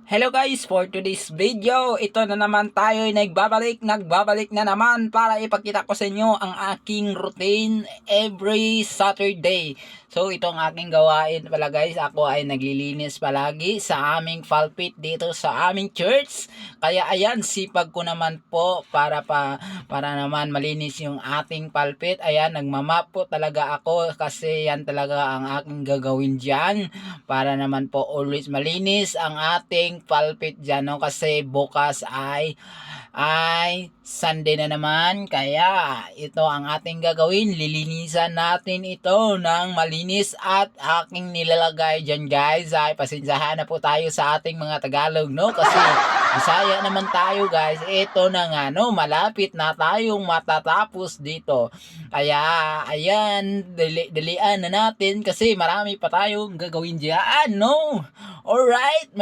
Hello guys, for today's video, ito na naman tayo nagbabalik na naman para ipakita ko sa inyo ang aking routine every Saturday. So itong aking gawain pala guys, ako ay naglilinis palagi sa aming pulpit dito sa aming church. Kaya ayan, sipag ko naman po para naman malinis yung ating pulpit. Ayan, nagmamap po talaga ako kasi yan talaga ang aking gagawin diyan para naman po always malinis ang ating pulpit dyan, no? Kasi bukas ay Sunday na naman, kaya ito ang ating gagawin. Lilinisan natin ito ng malinis at aking nilalagay dyan guys. Ay pasensyahan na po tayo sa ating mga Tagalog, no? Kasi Bisaya naman tayo guys. Ito na nga, no? Malapit na tayong matatapos dito. Kaya ayan, dalian na natin kasi marami pa tayong gagawin dyan, no? Alright,